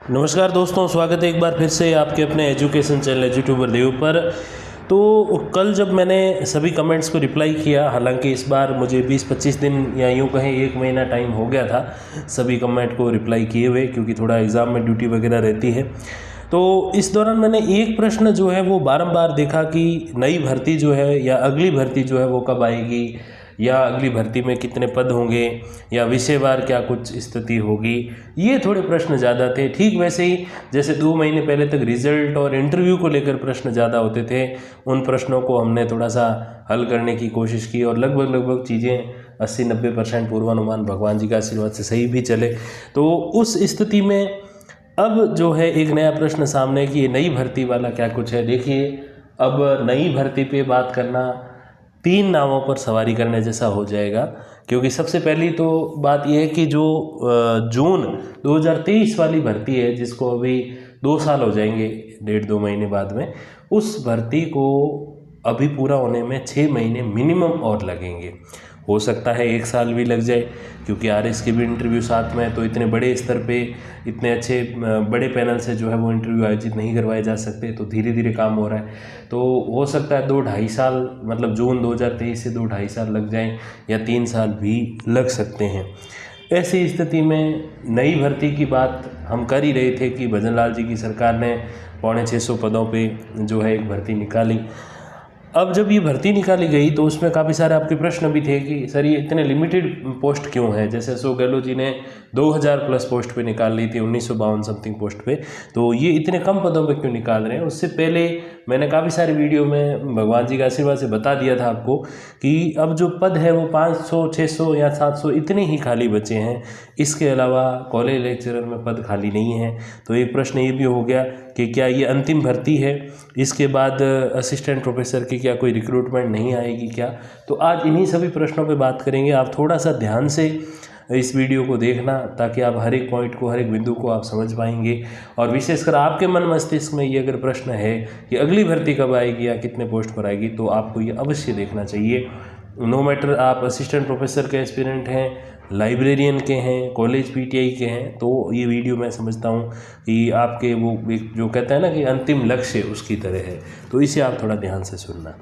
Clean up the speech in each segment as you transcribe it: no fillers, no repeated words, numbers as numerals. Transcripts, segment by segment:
नमस्कार दोस्तों, स्वागत है एक बार फिर से आपके अपने एजुकेशन चैनल यूट्यूबर देव पर। तो कल जब मैंने सभी कमेंट्स को रिप्लाई किया, हालांकि इस बार मुझे 20-25 दिन या यूँ कहें 1 महीना टाइम हो गया था सभी कमेंट को रिप्लाई किए हुए, क्योंकि थोड़ा एग्ज़ाम में ड्यूटी वगैरह रहती है। तो इस दौरान मैंने एक प्रश्न जो है वो बारंबार देखा कि नई भर्ती जो है या अगली भर्ती जो है वो कब आएगी, या अगली भर्ती में कितने पद होंगे, या विषयवार क्या कुछ स्थिति होगी। ये थोड़े प्रश्न ज़्यादा थे। ठीक वैसे ही जैसे 2 महीने पहले तक रिजल्ट और इंटरव्यू को लेकर प्रश्न ज़्यादा होते थे, उन प्रश्नों को हमने थोड़ा सा हल करने की कोशिश की और लगभग चीज़ें 80-90% पूर्वानुमान भगवान जी का आशीर्वाद से सही भी चले। तो उस स्थिति में अब जो है एक नया प्रश्न सामने कि ये नई भर्ती वाला क्या कुछ है। देखिए, अब नई भर्ती पे बात करना 3 नावों पर सवारी करने जैसा हो जाएगा, क्योंकि सबसे पहली तो बात यह है कि जो जून 2023 वाली भर्ती है, जिसको अभी 2 साल हो जाएंगे 1.5-2 महीने बाद में, उस भर्ती को अभी पूरा होने में 6 महीने मिनिमम और लगेंगे। हो सकता है 1 साल भी लग जाए, क्योंकि आरएस के भी इंटरव्यू साथ में है। तो इतने बड़े स्तर पे इतने अच्छे बड़े पैनल से जो है वो इंटरव्यू आयोजित नहीं करवाए जा सकते, तो धीरे धीरे काम हो रहा है। तो हो सकता है 2-2.5 साल, मतलब जून 2023 से 2-2.5 साल लग जाएं, या 3 साल भी लग सकते हैं। ऐसी स्थिति में नई भर्ती की बात हम कर ही रहे थे कि भजन लाल जी की सरकार ने 650 पदों पे जो है एक भर्ती निकाली। अब जब ये भर्ती निकाली गई तो उसमें काफ़ी सारे आपके प्रश्न भी थे कि सर ये इतने लिमिटेड पोस्ट क्यों है। जैसे अशोक गहलोत जी ने 2000 प्लस पोस्ट पे निकाल ली थी, 1952 समथिंग पोस्ट पे, तो ये इतने कम पदों पे क्यों निकाल रहे हैं। उससे पहले मैंने काफ़ी सारे वीडियो में भगवान जी के आशीर्वाद से बता दिया था आपको कि अब जो पद है वो 500, 600 या 700 इतने ही खाली बचे हैं। इसके अलावा कॉलेज लेक्चरर में पद खाली नहीं है। तो एक प्रश्न ये भी हो गया कि क्या ये अंतिम भर्ती है, इसके बाद असिस्टेंट प्रोफेसर की क्या कोई रिक्रूटमेंट नहीं आएगी क्या। तो आज इन्हीं सभी प्रश्नों पे बात करेंगे। आप थोड़ा सा ध्यान से इस वीडियो को देखना, ताकि आप हर एक पॉइंट को, हर एक बिंदु को आप समझ पाएंगे। और विशेषकर आपके मन मस्तिष्क में ये अगर प्रश्न है कि अगली भर्ती कब आएगी या कितने पोस्ट पर आएगी, तो आपको ये अवश्य देखना चाहिए। नो मैटर आप असिस्टेंट प्रोफेसर के एस्पिरेंट हैं, लाइब्रेरियन के हैं, कॉलेज पीटीआई के हैं, तो ये वीडियो मैं समझता हूँ कि आपके वो एक जो कहते हैं ना कि अंतिम लक्ष्य उसकी तरह है। तो इसे आप थोड़ा ध्यान से सुनना।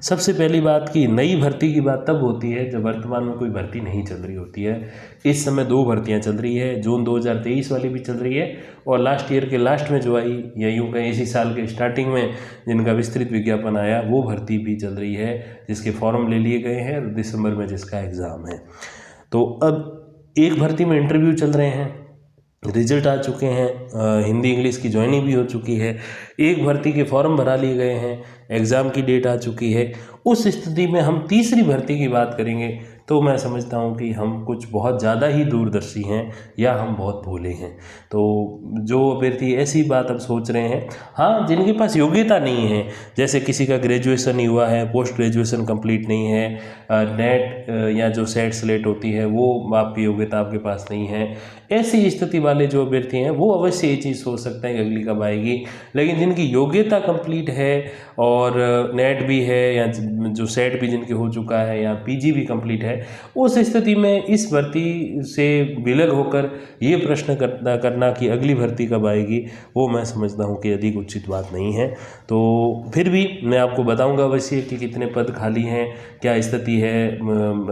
सबसे पहली बात कि नई भर्ती की बात तब होती है जब वर्तमान में कोई भर्ती नहीं चल रही होती है। इस समय 2 भर्तियां चल रही है, जून 2023 वाली भी चल रही है, और लास्ट ईयर के लास्ट में जो आई, या यूँ कहें इसी साल के स्टार्टिंग में जिनका विस्तृत विज्ञापन आया, वो भर्ती भी चल रही है, जिसके फॉर्म ले लिए गए हैं, दिसंबर में जिसका एग्ज़ाम है। तो अब एक भर्ती में इंटरव्यू चल रहे हैं, रिजल्ट आ चुके हैं, हिंदी इंग्लिश की ज्वाइनिंग भी हो चुकी है, एक भर्ती के फॉर्म भरा लिए गए हैं, एग्ज़ाम की डेट आ चुकी है। उस स्थिति में हम तीसरी भर्ती की बात करेंगे तो मैं समझता हूँ कि हम कुछ बहुत ज़्यादा ही दूरदर्शी हैं, या हम बहुत भोले हैं। तो जो अभ्यर्थी ऐसी बात अब सोच रहे हैं, हाँ, जिनके पास योग्यता नहीं है, जैसे किसी का ग्रेजुएशन ही हुआ है, पोस्ट ग्रेजुएशन कंप्लीट नहीं है, नेट या जो सेट स्लेट होती है वो आपकी योग्यता आपके पास नहीं है, ऐसी स्थिति वाले जो अभ्यर्थी हैं वो अवश्य ये चीज़ सोच सकते हैं कि अगली कब आएगी। लेकिन जिनकी योग्यता कंप्लीट है और नेट भी है, या जो सेट भी जिनके हो चुका है, या पीजी भी कंप्लीट है, उस स्थिति में इस भर्ती से विलग होकर ये प्रश्न करना कि अगली भर्ती कब आएगी, वो मैं समझता हूँ कि अधिक उचित बात नहीं है। तो फिर भी मैं आपको बताऊंगा अवश्य कि कितने पद खाली हैं, क्या स्थिति है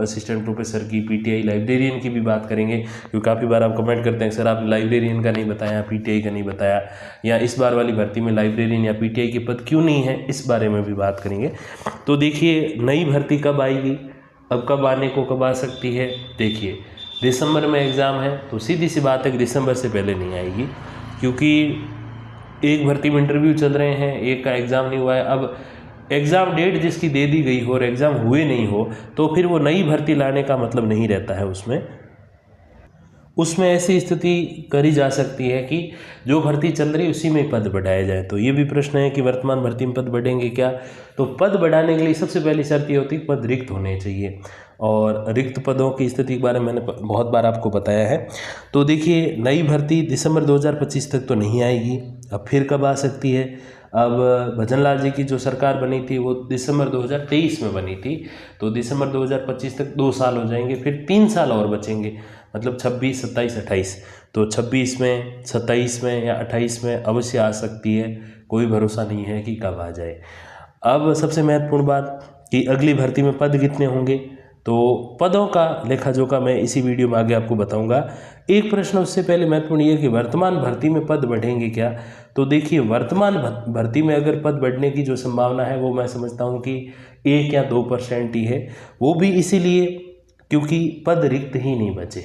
असिस्टेंट प्रोफेसर की, पीटीआई लाइब्रेरियन की भी बात करेंगे, क्योंकि काफ़ी बार आप कमेंट करते हैं सर आपने लाइब्रेरियन का नहीं बताया, पीटीआई का नहीं बताया, या इस बार वाली भर्ती में लाइब्रेरियन या पीटीआई के पद क्यों नहीं है, इस बारे में भी बात करेंगे। तो देखिए, नई भर्ती कब आएगी, अब कब आने को कब आ सकती है। देखिए, दिसंबर में एग्ज़ाम है, तो सीधी सी बात है कि दिसंबर से पहले नहीं आएगी, क्योंकि एक भर्ती में इंटरव्यू चल रहे हैं, एक का एग्ज़ाम नहीं हुआ है। अब एग्ज़ाम डेट जिसकी दे दी गई हो और एग्ज़ाम हुए नहीं हो, तो फिर वो नई भर्ती लाने का मतलब नहीं रहता है। उसमें ऐसी स्थिति करी जा सकती है कि जो भर्ती चल रही है उसी में पद बढ़ाए जाए। तो ये भी प्रश्न है कि वर्तमान भर्ती में पद बढ़ेंगे क्या। तो पद बढ़ाने के लिए सबसे पहली शर्त ये होती है पद रिक्त होने चाहिए, और रिक्त पदों की स्थिति के बारे में मैंने बहुत बार आपको बताया है। तो देखिए, नई भर्ती दिसंबर 2025 तक तो नहीं आएगी। अब फिर कब आ सकती है। अब भजन लाल जी की जो सरकार बनी थी वो दिसंबर 2023 में बनी थी, तो दिसंबर 2025 तक 2 साल हो जाएंगे, फिर 3 साल और बचेंगे, मतलब 26, 27, 28। तो 26 में, 27 में या 28 में अवश्य आ सकती है, कोई भरोसा नहीं है कि कब आ जाए। अब सबसे महत्वपूर्ण बात कि अगली भर्ती में पद कितने होंगे, तो पदों का लेखा जोखा मैं इसी वीडियो में आगे आपको बताऊंगा। एक प्रश्न उससे पहले महत्वपूर्ण ये है कि वर्तमान भर्ती में पद बढ़ेंगे क्या। तो देखिए, वर्तमान भर्ती में अगर पद बढ़ने की जो संभावना है वो मैं समझता हूँ कि 1 या 2% ही है, वो भी इसीलिए क्योंकि पद रिक्त ही नहीं बचे।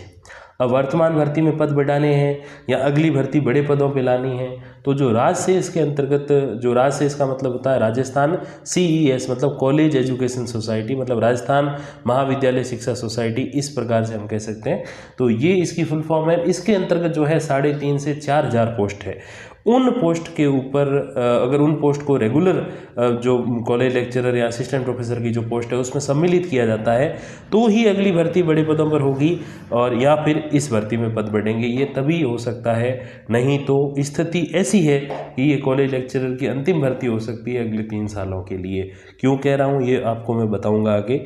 अब वर्तमान भर्ती में पद बढ़ाने हैं या अगली भर्ती बड़े पदों पे लानी है, तो जो राजसेस के अंतर्गत, जो राजसेस का मतलब होता है राजस्थान CES मतलब कॉलेज एजुकेशन सोसाइटी, मतलब राजस्थान महाविद्यालय शिक्षा सोसाइटी, इस प्रकार से हम कह सकते हैं। तो ये इसकी फुल फॉर्म है। इसके अंतर्गत जो है 3.5 से 4,000 पोस्ट है। उन पोस्ट के ऊपर अगर उन पोस्ट को रेगुलर जो कॉलेज लेक्चरर या असिस्टेंट प्रोफेसर की जो पोस्ट है उसमें सम्मिलित किया जाता है, तो ही अगली भर्ती बड़े पदों पर होगी और या फिर इस भर्ती में पद बढ़ेंगे। ये तभी हो सकता है, नहीं तो स्थिति ऐसी है कि ये कॉलेज लेक्चरर की अंतिम भर्ती हो सकती है अगले 3 सालों के लिए। क्यों कह रहा हूँ ये आपको मैं बताऊँगा आगे।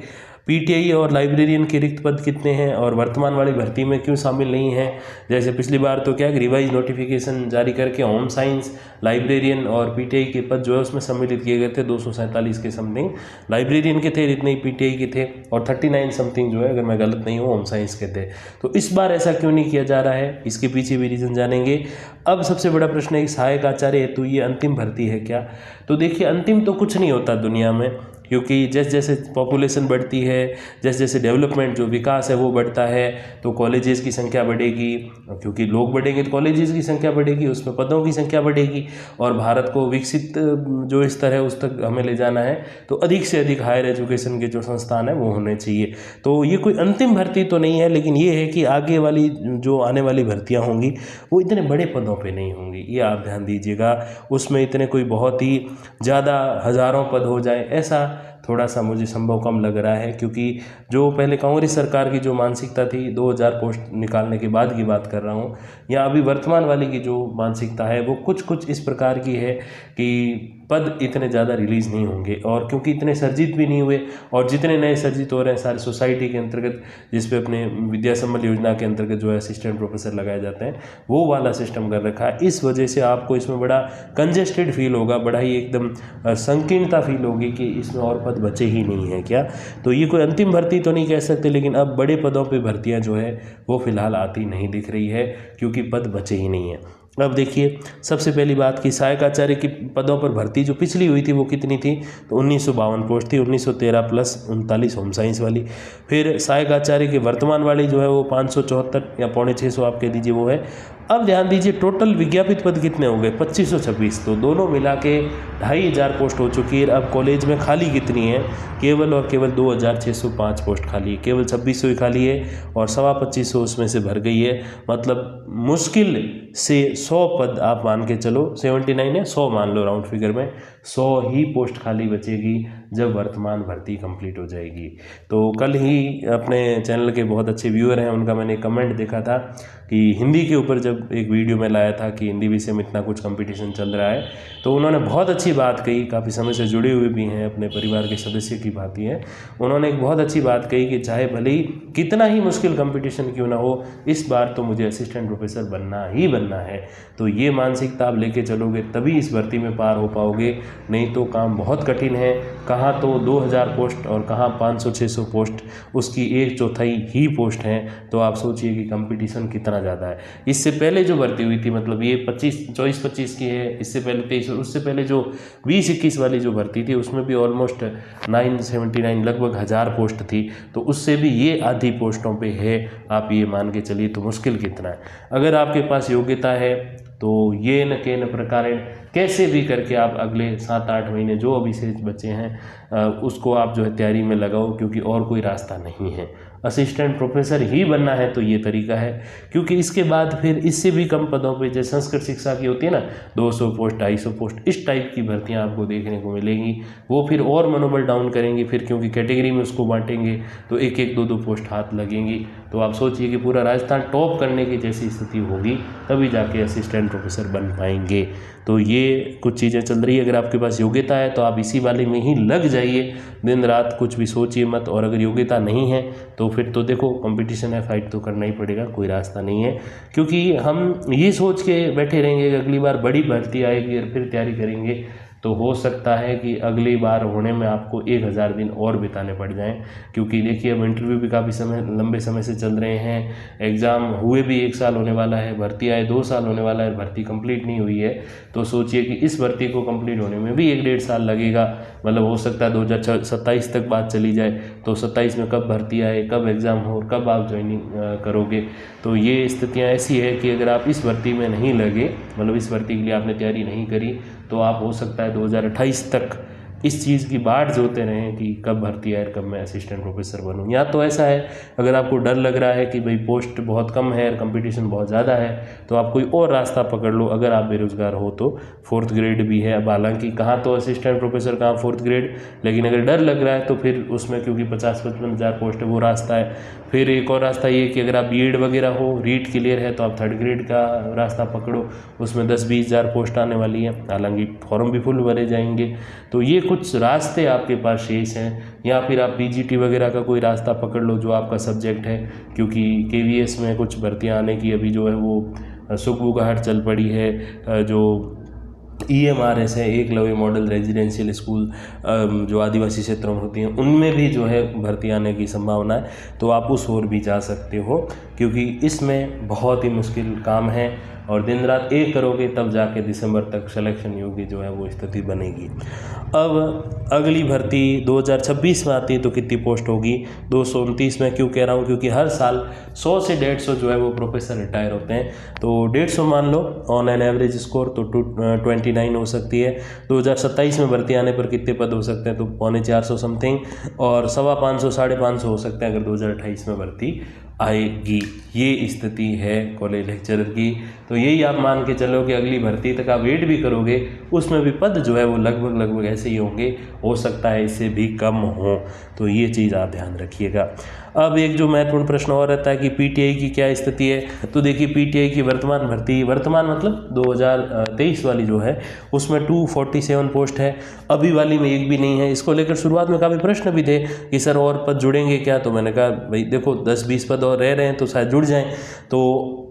PTI और लाइब्रेरियन के रिक्त पद कितने हैं और वर्तमान वाली भर्ती में क्यों शामिल नहीं है। जैसे पिछली बार तो क्या रिवाइज नोटिफिकेशन जारी करके होम साइंस, लाइब्रेरियन और PTI के पद जो है उसमें सम्मिलित किए गए थे। 247 के समथिंग लाइब्रेरियन के थे, इतने ही PTI के थे और 39 समथिंग जो है, अगर मैं गलत नहीं हूँ, होम साइंस के थे। तो इस बार ऐसा क्यों नहीं किया जा रहा है, इसके पीछे भी रीज़न जानेंगे। अब सबसे बड़ा प्रश्न है कि सहायक आचार्य हेतु ये अंतिम भर्ती है क्या। तो देखिए, अंतिम तो कुछ नहीं होता दुनिया में, क्योंकि जैसे जैसे पॉपुलेशन बढ़ती है, जैसे जैसे डेवलपमेंट जो विकास है वो बढ़ता है, तो कॉलेजेस की संख्या बढ़ेगी, क्योंकि लोग बढ़ेंगे तो कॉलेजेस की संख्या बढ़ेगी, उसमें पदों की संख्या बढ़ेगी और भारत को विकसित जो स्तर है उस तक हमें ले जाना है, तो अधिक से अधिक हायर एजुकेशन के जो संस्थान है वो होने चाहिए। तो ये कोई अंतिम भर्ती तो नहीं है, लेकिन ये है कि आगे वाली जो आने वाली भर्तियाँ होंगी वो इतने बड़े पदों पर नहीं होंगी, ये आप ध्यान दीजिएगा। उसमें इतने कोई बहुत ही ज़्यादा हज़ारों पद हो जाए, ऐसा थोड़ा सा मुझे संभव कम लग रहा है। क्योंकि जो पहले कांग्रेस सरकार की जो मानसिकता थी, 2000 पोस्ट निकालने के बाद की बात कर रहा हूँ, या अभी वर्तमान वाली की जो मानसिकता है वो कुछ कुछ इस प्रकार की है कि पद इतने ज़्यादा रिलीज़ नहीं होंगे। और क्योंकि इतने सर्जित भी नहीं हुए, और जितने नए सर्जित हो रहे हैं सारे सोसाइटी के अंतर्गत, जिस पे अपने विद्या संबल योजना के अंतर्गत जो है असिस्टेंट प्रोफेसर लगाए जाते हैं, वो वाला सिस्टम कर रखा है। इस वजह से आपको इसमें बड़ा कंजेस्टेड फील होगा, बड़ा ही एकदम संकीर्णता फील होगी कि इसमें और पद बचे ही नहीं है क्या। तो ये कोई अंतिम भर्ती तो नहीं कह सकते, लेकिन अब बड़े पदों पे भर्तियां जो है वो फिलहाल आती नहीं दिख रही है, क्योंकि पद बचे ही नहीं है। अब देखिए, सबसे पहली बात कि सहायक आचार्य की पदों पर भर्ती जो पिछली हुई थी वो कितनी थी, तो 1952 पोस्ट थी, 1913 प्लस 39 होम साइंस वाली। फिर सहायक आचार्य की वर्तमान वाली जो है वो 574 या 550 आप कह दीजिए वो है। अब ध्यान दीजिए, टोटल विज्ञापित पद कितने हो गए, 2526। तो दोनों मिला के 2500 पोस्ट हो चुकी है। अब कॉलेज में खाली कितनी है, केवल और केवल 2605 पोस्ट खाली है, केवल 2600 ही खाली है और 2500 उसमें से भर गई है। मतलब मुश्किल से 100 पद आप मान के चलो, 79 है, 100 मान लो राउंड फिगर में, 100 ही पोस्ट खाली बचेगी जब वर्तमान भर्ती कंप्लीट हो जाएगी। तो कल ही अपने चैनल के बहुत अच्छे व्यूअर हैं, उनका मैंने कमेंट देखा था कि हिंदी के ऊपर जब एक वीडियो में लाया था कि हिंदी विषय में इतना कुछ कंपटीशन चल रहा है, तो उन्होंने बहुत अच्छी बात कही, काफ़ी समय से जुड़े हुए भी हैं, अपने परिवार के सदस्य की बात ही है। उन्होंने एक बहुत अच्छी बात कही कि चाहे भले ही कितना ही मुश्किल कंपटीशन क्यों ना हो, इस बार तो मुझे असिस्टेंट प्रोफेसर बनना ही बनना है। तो ये मानसिकता आप लेके चलोगे तभी इस भर्ती में पार हो पाओगे, नहीं तो काम बहुत कठिन है। कहाँ तो 2000 पोस्ट और कहाँ 500-600 पोस्ट, उसकी 1/4 ही पोस्ट हैं। तो आप सोचिए कि कंपटीशन कितना ज़्यादा है। इससे पहले जो भर्ती हुई थी, मतलब ये 24-25 की है, इससे पहले 23, उससे पहले जो 20-21 वाली जो भर्ती थी उसमें भी ऑलमोस्ट 979 लगभग 1000 पोस्ट थी। तो उससे भी ये आधी पोस्टों पे है, आप ये मान के चलिए। तो मुश्किल कितना है, अगर आपके पास योग्यता है तो ये न के न प्रकार कैसे भी करके आप अगले 7-8 महीने जो अभी से बचे हैं उसको आप जो है तैयारी में लगाओ, क्योंकि और कोई रास्ता नहीं है। असिस्टेंट प्रोफेसर ही बनना है तो ये तरीका है, क्योंकि इसके बाद फिर इससे भी कम पदों पे जैसे संस्कृत शिक्षा की होती है ना, 200 पोस्ट 250 पोस्ट इस टाइप की भर्तियां आपको देखने को मिलेंगी। वो फिर और मनोबल डाउन करेंगी, फिर क्योंकि कैटेगरी में उसको बांटेंगे तो 1-1 2-2 पोस्ट हाथ लगेंगी। तो आप सोचिए कि पूरा राजस्थान टॉप करने की जैसी स्थिति होगी तभी जाके असिस्टेंट प्रोफेसर बन पाएंगे। तो ये कुछ चीज़ें चल रही है। अगर आपके पास योग्यता है तो आप इसी वाले में ही लग जाइए, दिन रात कुछ भी सोचिए मत। और अगर योग्यता नहीं है तो फिर तो देखो कंपटीशन है, फाइट तो करना ही पड़ेगा, कोई रास्ता नहीं है। क्योंकि हम ये सोच के बैठे रहेंगे कि अगली बार बड़ी भर्ती आएगी और फिर तैयारी करेंगे, तो हो सकता है कि अगली बार होने में आपको 1000 दिन और बिताने पड़ जाएं। क्योंकि देखिए अब इंटरव्यू भी काफ़ी लंबे समय से चल रहे हैं, एग्ज़ाम हुए भी 1 साल होने वाला है, भर्ती आए 2 साल होने वाला है, भर्ती कंप्लीट नहीं हुई है। तो सोचिए कि इस भर्ती को कंप्लीट होने में भी 1-1.5 साल लगेगा। मतलब हो सकता है 2027 तक बात चली जाए, तो 27 में कब भर्ती आए, कब एग्ज़ाम हो, कब आप ज्वाइनिंग करोगे। तो ये स्थितियाँ ऐसी है कि अगर आप इस भर्ती में नहीं लगे, मतलब इस भर्ती के लिए आपने तैयारी नहीं करी, तो आप हो सकता है 2028 तक इस चीज़ की बाट जोते रहें कि कब भर्ती आए, कब मैं असिस्टेंट प्रोफेसर बनूं। या तो ऐसा है, अगर आपको डर लग रहा है कि भाई पोस्ट बहुत कम है और कंपटीशन बहुत ज़्यादा है, तो आप कोई और रास्ता पकड़ लो। अगर आप बेरोज़गार हो तो 4th ग्रेड भी है। अब हालांकि कहाँ तो असिस्टेंट प्रोफेसर, कहाँ 4th ग्रेड, लेकिन अगर डर लग रहा है तो फिर उसमें क्योंकि 50-55 हज़ार पोस्ट है, वो रास्ता है। फिर एक और रास्ता ये कि अगर आप बीएड वगैरह हो, रीट क्लियर है, तो आप 3rd ग्रेड का रास्ता पकड़ो, उसमें 10-20 हज़ार पोस्ट आने वाली है, हालांकि फॉर्म भी फुल भरे जाएंगे। तो ये कुछ रास्ते आपके पास शेष हैं। या फिर आप पीजीटी वगैरह का कोई रास्ता पकड़ लो जो आपका सब्जेक्ट है, क्योंकि केवीएस में कुछ भर्तियाँ आने की अभी जो है वो सुगबुगाहट चल पड़ी है। जो EMRS है, एकलव्य मॉडल रेजिडेंशियल स्कूल, जो आदिवासी क्षेत्रों में होती हैं, उनमें भी जो है भर्ती आने की संभावना है। तो आप उस ओर भी जा सकते हो, क्योंकि इसमें बहुत ही मुश्किल काम है और दिन रात एक करोगे तब जाके दिसंबर तक सिलेक्शन योग्य जो है वो स्थिति बनेगी। अब अगली भर्ती 2026 में आती है तो कितनी पोस्ट होगी? 229 में। क्यों कह रहा हूँ? क्योंकि हर साल 100 से 150 जो है वो प्रोफेसर रिटायर होते हैं। तो 150 मान लो ऑन एन एवरेज स्कोर, तो 29 हो सकती है। 2027 में भर्ती आने पर कितने पद हो सकते हैं? तो 450 समथिंग, और 525 550 हो सकते हैं अगर 2028 में भर्ती आएगी। ये स्थिति है कॉलेज लेक्चरर की। तो यही आप मान के चलो कि अगली भर्ती तक आप वेट भी करोगे, उसमें भी पद जो है वो लगभग ऐसे ही होंगे, हो सकता है इससे भी कम हो। तो ये चीज़ आप ध्यान रखिएगा। अब एक जो महत्वपूर्ण प्रश्न और रहता है कि पीटीआई की क्या स्थिति है। तो देखिए पीटीआई की वर्तमान भर्ती, वर्तमान मतलब 2023 वाली जो है उसमें 247 पोस्ट है, अभी वाली में एक भी नहीं है। इसको लेकर शुरुआत में काफ़ी प्रश्न भी थे कि सर और पद जुड़ेंगे क्या? तो मैंने कहा भाई देखो 10-20 पद और रह रहे हैं तो शायद जुड़ जाएं। तो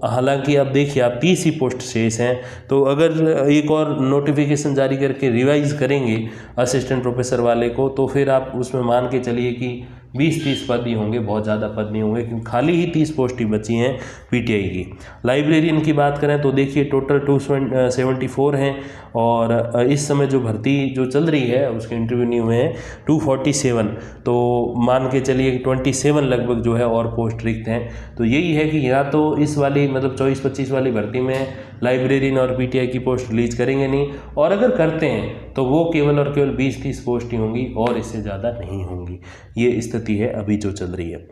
हालांकि अब देखिए आप 30 ही पोस्ट शेष हैं, तो अगर एक और नोटिफिकेशन जारी करके रिवाइज करेंगे असिस्टेंट प्रोफेसर वाले को, तो फिर आप उसमें मान के चलिए कि 20-30 पद ही होंगे, बहुत ज़्यादा पद नहीं होंगे, क्योंकि खाली ही 30 पोस्ट ही बची हैं पीटीआई की। लाइब्रेरियन की बात करें तो देखिए टोटल 274 हैं, और इस समय जो भर्ती जो चल रही है उसके इंटरव्यू नहीं हुए हैं 247। तो मान के चलिए 27 लगभग जो है और पोस्ट रिक्त हैं। तो यही है कि या तो इस वाली मतलब 24-25 वाली भर्ती में लाइब्रेरियन और पीटीआई की पोस्ट रिलीज करेंगे नहीं, और अगर करते हैं तो वो केवल और केवल 20-30 पोस्ट ही होंगी और इससे ज़्यादा नहीं होंगी। ये स्थिति है अभी जो चल रही है।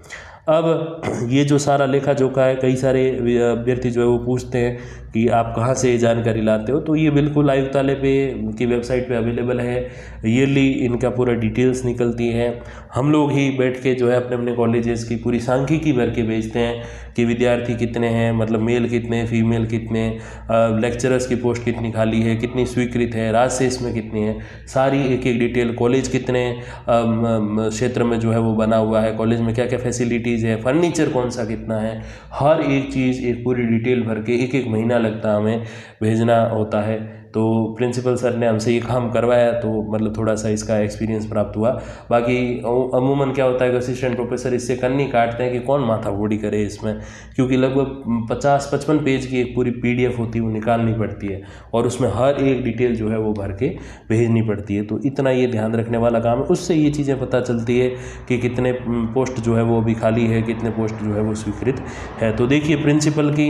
अब ये जो सारा लेखा जोखा है, कई सारे अभ्यर्थी जो है वो पूछते हैं कि आप कहाँ से जानकारी लाते हो। तो ये बिल्कुल आयुक्तालय पे की वेबसाइट पे अवेलेबल है। ईयरली इनका पूरा डिटेल्स निकलती है। हम लोग ही बैठ के जो है अपने अपने कॉलेजेस की पूरी सांख्यिकी भर के भेजते हैं कि विद्यार्थी कितने हैं, मतलब मेल कितने, फीमेल कितने, लेक्चरर्स की पोस्ट कितनी खाली है, कितनी स्वीकृत है, राजशेष में कितनी है, सारी एक एक डिटेल, कॉलेज कितने क्षेत्र में जो है वो बना हुआ है, कॉलेज में क्या क्या फैसिलिटीज़ है, फर्नीचर कौन सा कितना है, हर एक चीज़ एक पूरी डिटेल भर के एक महीना लगता है हमें भेजना होता है। तो प्रिंसिपल सर ने हमसे ये काम करवाया, तो मतलब थोड़ा सा इसका एक्सपीरियंस प्राप्त हुआ। बाकी अमूमन क्या होता है कि असिस्टेंट प्रोफेसर इससे कन्नी काटते हैं कि कौन माथा फोड़ी करे इसमें, क्योंकि लगभग 50-55 पेज की एक पूरी PDF होती है, वो निकालनी पड़ती है और उसमें हर एक डिटेल जो है वो भर के भेजनी पड़ती है। तो इतना ये ध्यान रखने वाला काम है। उससे ये चीज़ें पता चलती है कि कितने पोस्ट जो है वो अभी खाली है, कितने पोस्ट जो है वो स्वीकृत है। तो देखिए प्रिंसिपल की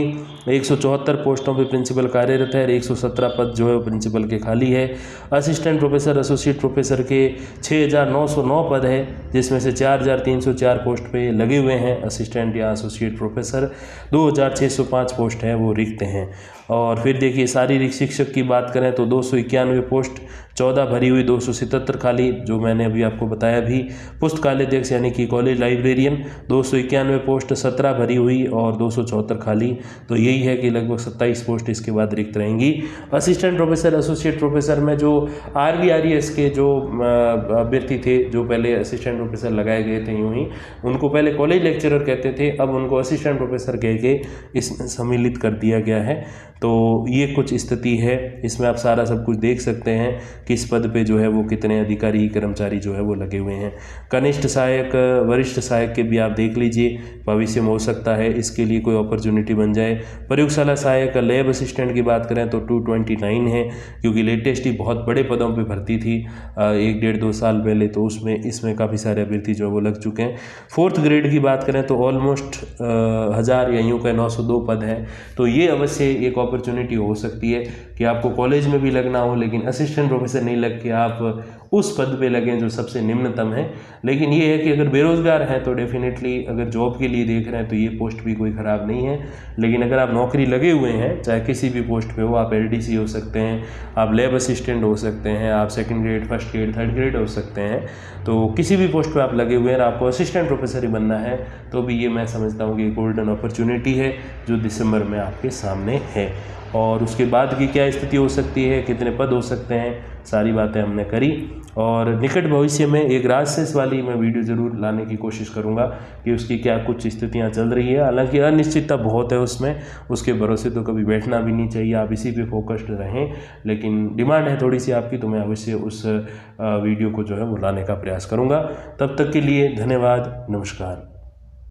174 पोस्टों पर प्रिंसिपल कार्यरत है, 117 पद जो प्रिंसिपल के खाली है। असिस्टेंट प्रोफेसर, एसोसिएट प्रोफेसर के 6909 पद है, जिसमें से 4304 पोस्ट पे लगे हुए हैं असिस्टेंट या एसोसिएट प्रोफेसर। 2605 पोस्ट है वो रिक्त हैं। और फिर देखिए शारीरिक शिक्षक की बात करें तो 291 पोस्ट 14 भरी हुई, 277 खाली जो मैंने अभी आपको बताया भी। पुस्तकालयाध्यक्ष यानी कि कॉलेज लाइब्रेरियन 291 पोस्ट, 17 भरी हुई और 274 खाली। तो यही है कि लगभग 27 पोस्ट इसके बाद रिक्त रहेंगी। असिस्टेंट प्रोफेसर, एसोसिएट प्रोफेसर में जो RVRES के जो अभ्यर्थी थे, जो पहले असिस्टेंट प्रोफेसर लगाए गए थे, यूँ ही उनको पहले कॉलेज लेक्चरर कहते थे, अब उनको असिस्टेंट प्रोफेसर कह के इसमें सम्मिलित कर दिया गया है। तो ये कुछ स्थिति है, इसमें आप सारा सब कुछ देख सकते हैं किस पद पे जो है वो कितने अधिकारी कर्मचारी जो है वो लगे हुए हैं। कनिष्ठ सहायक, वरिष्ठ सहायक के भी आप देख लीजिए, भविष्य में हो सकता है इसके लिए कोई अपॉर्चुनिटी बन जाए। प्रयोगशाला सहायक, लैब असिस्टेंट की बात करें तो 229 है, क्योंकि लेटेस्ट ही बहुत बड़े पदों पे भर्ती थी 1-1.5-2 साल पहले, तो उसमें इसमें काफ़ी सारे अभ्यर्थी जो है वो लग चुके हैं। 4th ग्रेड की बात करें तो ऑलमोस्ट 1000 या यूँ कहें 902 पद हैं। तो ये अवश्य एक अपॉर्चुनिटी हो सकती है कि आपको कॉलेज में भी लगना हो, लेकिन असिस्टेंट प्रोफेसर नहीं लग के आप उस पद पे लगें जो सबसे निम्नतम है। लेकिन ये है कि अगर बेरोज़गार हैं तो डेफिनेटली अगर जॉब के लिए देख रहे हैं तो ये पोस्ट भी कोई ख़राब नहीं है। लेकिन अगर आप नौकरी लगे हुए हैं, चाहे किसी भी पोस्ट पे हो, आप LDC हो सकते हैं, आप लैब असिस्टेंट हो सकते हैं, आप 2nd grade, 1st grade, 3rd grade हो सकते हैं, तो किसी भी पोस्ट पे आप लगे हुए हैं और आपको असिस्टेंट प्रोफेसर ही बनना है, तो भी ये मैं समझता हूँ कि गोल्डन अपॉर्चुनिटी है जो दिसंबर में आपके सामने है। और उसके बाद की क्या स्थिति हो सकती है, कितने पद हो सकते हैं, सारी बातें हमने करी। और निकट भविष्य में एक राजशेष वाली मैं वीडियो ज़रूर लाने की कोशिश करूंगा कि उसकी क्या कुछ स्थितियां चल रही है। हालांकि अनिश्चितता बहुत है उसमें, उसके भरोसे तो कभी बैठना भी नहीं चाहिए, आप इसी पे फोकस्ड रहें। लेकिन डिमांड है थोड़ी सी आपकी, तो मैं अवश्य उस वीडियो को जो है वो लाने का प्रयास करूँगा। तब तक के लिए धन्यवाद, नमस्कार।